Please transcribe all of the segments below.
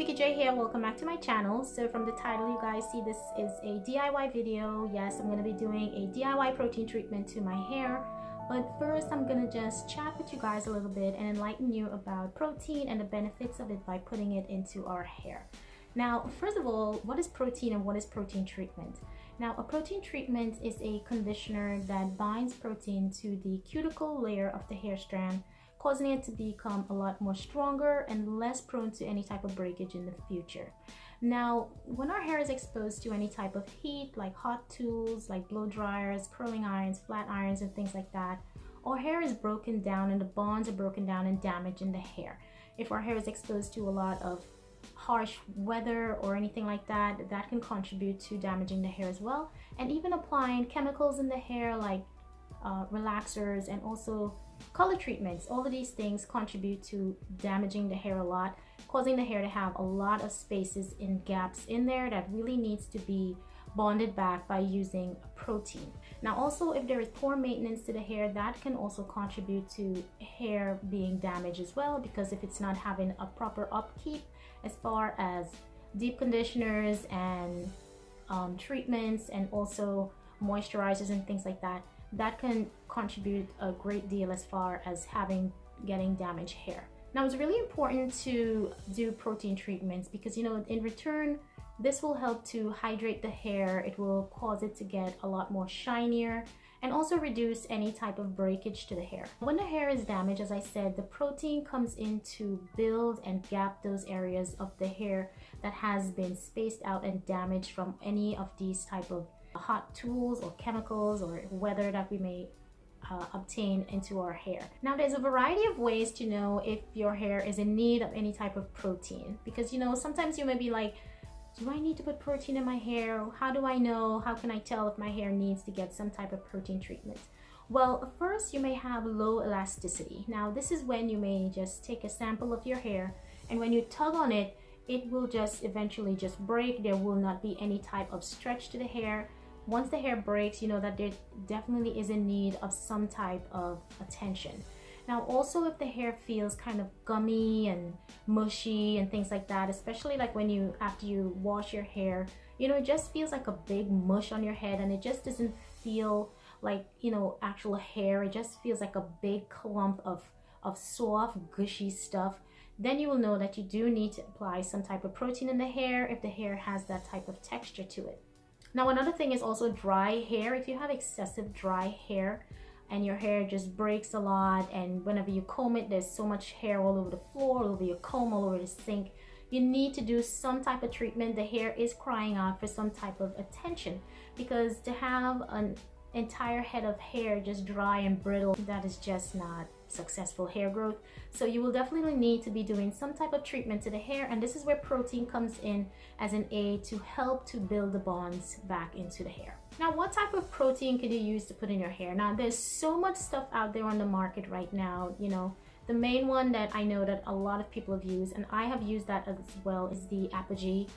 VickyJ here. Welcome back to my channel. So from the title, you guys see this is a DIY video. Yes, I'm going to be doing a DIY protein treatment to my hair. But first, I'm going to just chat with you guys a little bit and enlighten you about protein and the benefits of it by putting it into our hair. Now, first of all, what is protein and what is protein treatment? Now, a protein treatment is a conditioner that binds protein to the cuticle layer of the hair strand, causing it to become a lot more stronger and less prone to any type of breakage in the future. Now, when our hair is exposed to any type of heat, like hot tools, like blow dryers, curling irons, flat irons, and things like that, our hair is broken down and the bonds are broken down and damaged in the hair. If our hair is exposed to a lot of harsh weather or anything like that, that can contribute to damaging the hair as well. And even applying chemicals in the hair like relaxers and also color treatments, all of these things contribute to damaging the hair a lot, causing the hair to have a lot of spaces and gaps in there that really needs to be bonded back by using protein. Now also, if there is poor maintenance to the hair, that can also contribute to hair being damaged as well, because if it's not having a proper upkeep as far as deep conditioners and treatments and also moisturizers and things like that, that can contribute a great deal as far as getting damaged hair. Now, it's really important to do protein treatments because, you know, in return, this will help to hydrate the hair. It will cause it to get a lot more shinier and also reduce any type of breakage to the hair. When the hair is damaged, as I said, the protein comes in to build and gap those areas of the hair that has been spaced out and damaged from any of these type of hot tools or chemicals or weather that we may obtain into our hair. Now, there's a variety of ways to know if your hair is in need of any type of protein, because, you know, sometimes you may be like, do I need to put protein in my hair? How do I know? How can I tell if my hair needs to get some type of protein treatment? Well, first, you may have low elasticity. Now, this is when you may just take a sample of your hair, and when you tug on it, it will just eventually just break. There will not be any type of stretch to the hair. Once the hair breaks, you know that there definitely is in need of some type of attention. Now, also, if the hair feels kind of gummy and mushy and things like that, especially like when after you wash your hair, you know, it just feels like a big mush on your head and it just doesn't feel like, you know, actual hair. It just feels like a big clump of soft, gushy stuff. Then you will know that you do need to apply some type of protein in the hair if the hair has that type of texture to it. Now, another thing is also dry hair. If you have excessive dry hair and your hair just breaks a lot, and whenever you comb it, there's so much hair all over the floor, all over your comb, all over the sink, you need to do some type of treatment. The hair is crying out for some type of attention, because to have an entire head of hair just dry and brittle, that is just not successful hair growth. So you will definitely need to be doing some type of treatment to the hair, and this is where protein comes in as an aid to help to build the bonds back into the hair. Now, what type of protein can you use to put in your hair? Now, there's so much stuff out there on the market right now. You know, the main one that I know that a lot of people have used, and I have used that as well, is the Aphogee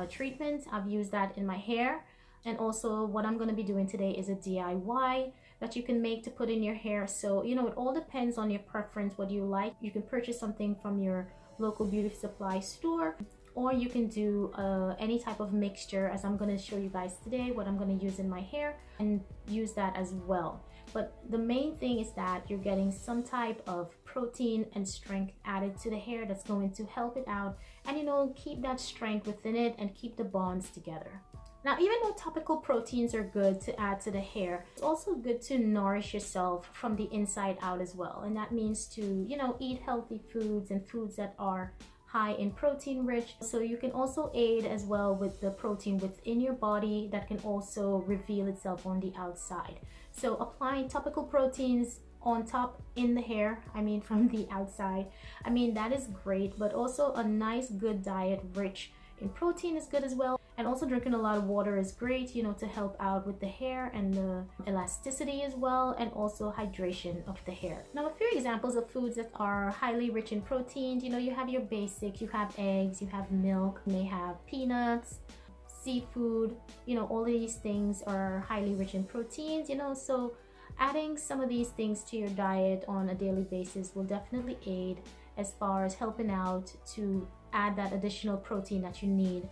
treatment. I've used that in my hair. And also, what I'm going to be doing today is a DIY that you can make to put in your hair. So, you know, it all depends on your preference, what you like. You can purchase something from your local beauty supply store, or you can do any type of mixture, as I'm going to show you guys today what I'm going to use in my hair, and use that as well. But the main thing is that you're getting some type of protein and strength added to the hair that's going to help it out and, you know, keep that strength within it and keep the bonds together. Now, even though topical proteins are good to add to the hair, it's also good to nourish yourself from the inside out as well. And that means to, you know, eat healthy foods and foods that are high in protein rich. So you can also aid as well with the protein within your body that can also reveal itself on the outside. So applying topical proteins on top in the hair, I mean from the outside, I mean that is great, but also a nice good diet rich in protein is good as well. And also drinking a lot of water is great, you know, to help out with the hair and the elasticity as well, and also hydration of the hair. Now, a few examples of foods that are highly rich in proteins, you know, you have your basics, you have eggs, you have milk, you may have peanuts, seafood, you know, all of these things are highly rich in proteins, you know, so adding some of these things to your diet on a daily basis will definitely aid as far as helping out to add that additional protein that you need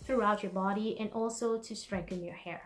throughout your body, and also to strengthen your hair.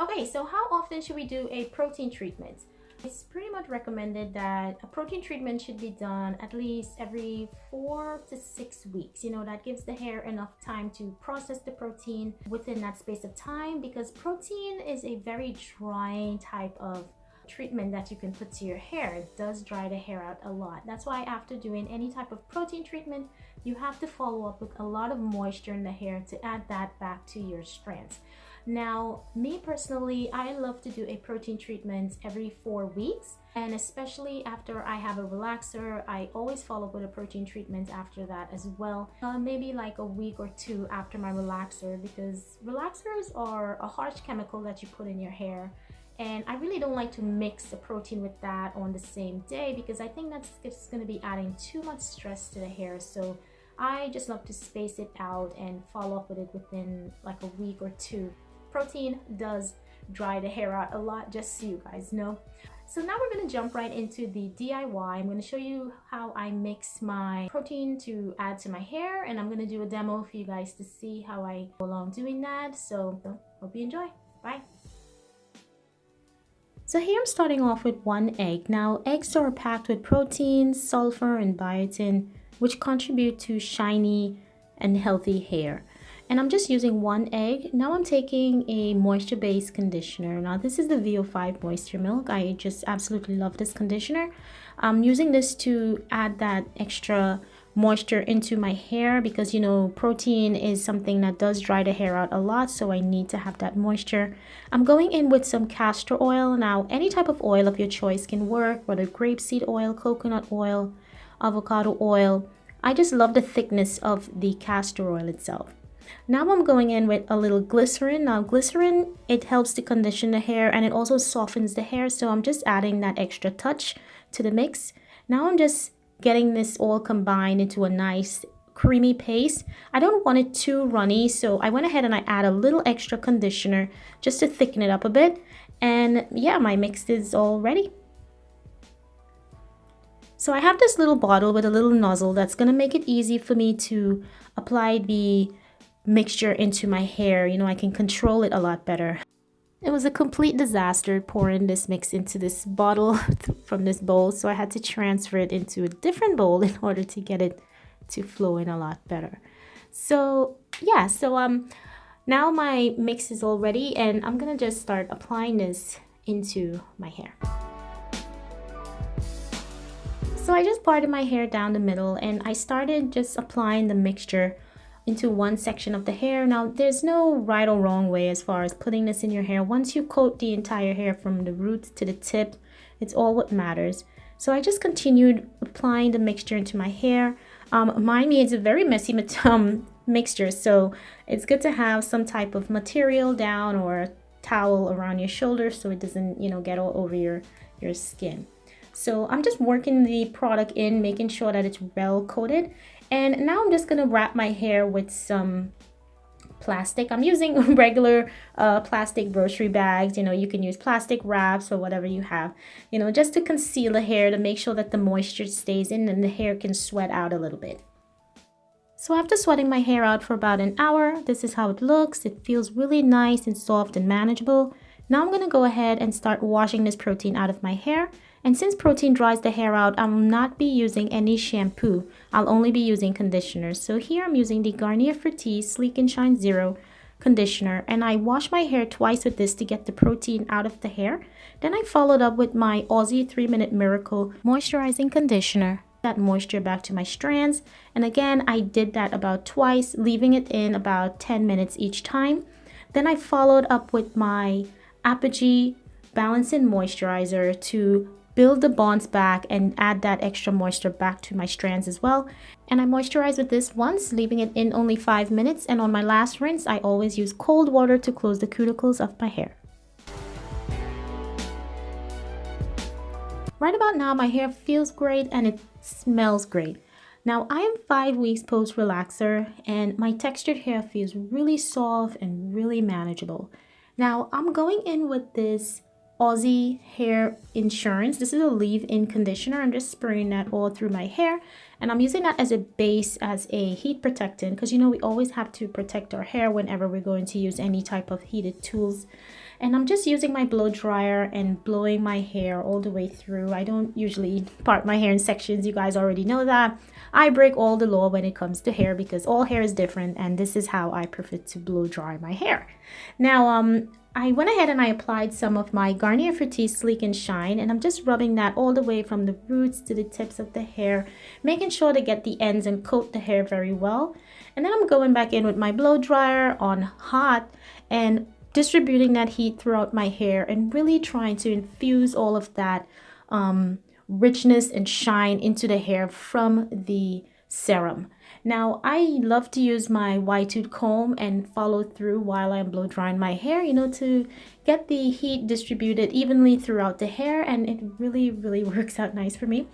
Okay, so how often should we do a protein treatment? It's pretty much recommended that a protein treatment should be done at least every 4 to 6 weeks. You know, that gives the hair enough time to process the protein within that space of time, because protein is a very drying type of treatment that you can put to your hair. It does dry the hair out a lot. That's why after doing any type of protein treatment, you have to follow up with a lot of moisture in the hair to add that back to your strands. Now, me personally, I love to do a protein treatment every 4 weeks, and especially after I have a relaxer, I always follow up with a protein treatment after that as well. Maybe like a week or 2 after my relaxer, because relaxers are a harsh chemical that you put in your hair, and I really don't like to mix the protein with that on the same day, because I think that's just going to be adding too much stress to the hair. So I just love to space it out and follow up with it within like a week or 2. Protein does dry the hair out a lot, just so you guys know. So now we're going to jump right into the DIY. I'm going to show you how I mix my protein to add to my hair, and I'm going to do a demo for you guys to see how I go along doing that. So hope you enjoy. Bye. So here I'm starting off with 1 egg. Now, eggs are packed with protein, sulfur, and biotin, which contribute to shiny and healthy hair. And I'm just using 1 egg. Now I'm taking a moisture-based conditioner. Now this is the VO5 Moisture Milk. I just absolutely love this conditioner. I'm using this to add that extra moisture into my hair, because you know, protein is something that does dry the hair out a lot, so I need to have that moisture. I'm going in with some castor oil. Now any type of oil of your choice can work, whether grapeseed oil, coconut oil, avocado oil. I just love the thickness of the castor oil itself. Now I'm going in with a little glycerin. Now glycerin, it helps to condition the hair, and it also softens the hair, so I'm just adding that extra touch to the mix. Now I'm just getting this all combined into a nice creamy paste. I don't want it too runny, so I went ahead and I add a little extra conditioner just to thicken it up a bit. And yeah, my mix is all ready. So I have this little bottle with a little nozzle that's going to make it easy for me to apply the mixture into my hair. You know, I can control it a lot better. It was a complete disaster pouring this mix into this bottle from this bowl, so I had to transfer it into a different bowl in order to get it to flow in a lot better. So yeah, now my mix is all ready, and I'm gonna just start applying this into my hair. So I just parted my hair down the middle, and I started just applying the mixture into one section of the hair. Now there's no right or wrong way as far as putting this in your hair. Once you coat the entire hair from the roots to the tip, it's all what matters. So I just continued applying the mixture into my hair. Mind me, it's a very messy mixture, so it's good to have some type of material down or a towel around your shoulders so it doesn't, you know, get all over your skin. So I'm just working the product in, making sure that it's well coated. And now I'm just gonna wrap my hair with some plastic. I'm using regular plastic grocery bags. You know, you can use plastic wraps or whatever you have, you know, just to conceal the hair, to make sure that the moisture stays in and the hair can sweat out a little bit. So after sweating my hair out for about an hour, this is how it looks. It feels really nice and soft and manageable. Now I'm gonna go ahead and start washing this protein out of my hair. And since protein dries the hair out, I will not be using any shampoo. I'll only be using conditioner. So here I'm using the Garnier Fructis Sleek and Shine Zero conditioner, and I wash my hair twice with this to get the protein out of the hair. Then I followed up with my Aussie 3-Minute Miracle moisturizing conditioner. That moisture back to my strands, and again I did that about twice, leaving it in about 10 minutes each time. Then I followed up with my Aphogee Balancing Moisturizer to build the bonds back and add that extra moisture back to my strands as well. And I moisturize with this once, leaving it in only 5 minutes, and on my last rinse I always use cold water to close the cuticles of my hair. Right about now my hair feels great and it smells great. Now I am 5 weeks post relaxer, and my textured hair feels really soft and really manageable. Now I'm going in with this Aussie Hair Insurance. This is a leave-in conditioner. I'm just spraying that all through my hair, and I'm using that as a base, as a heat protectant, because you know we always have to protect our hair whenever we're going to use any type of heated tools. And I'm just using my blow dryer and blowing my hair all the way through. I don't usually part my hair in sections. You guys already know that. I break all the law when it comes to hair because all hair is different, and this is how I prefer to blow dry my hair. Now, I went ahead and I applied some of my Garnier Fructis Sleek and Shine, and I'm just rubbing that all the way from the roots to the tips of the hair, making sure to get the ends and coat the hair very well. And then I'm going back in with my blow dryer on hot and distributing that heat throughout my hair and really trying to infuse all of that richness and shine into the hair from the serum. Now, I love to use my wide tooth comb and follow through while I'm blow drying my hair, you know, to get the heat distributed evenly throughout the hair, and it really works out nice for me.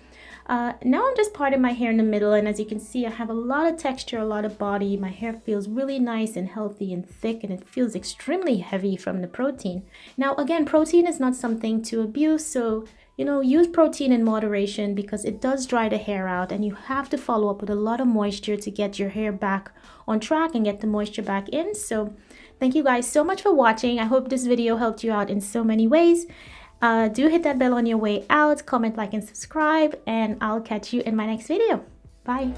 Now I'm just parting my hair in the middle, and as you can see, I have a lot of texture, a lot of body. My hair feels really nice and healthy and thick, and it feels extremely heavy from the protein. Now again, protein is not something to abuse, so you know, use protein in moderation because it does dry the hair out, and you have to follow up with a lot of moisture to get your hair back on track and get the moisture back in. So thank you guys so much for watching. I hope this video helped you out in so many ways. Do hit that bell on your way out, comment, like, and subscribe, and I'll catch you in my next video. Bye.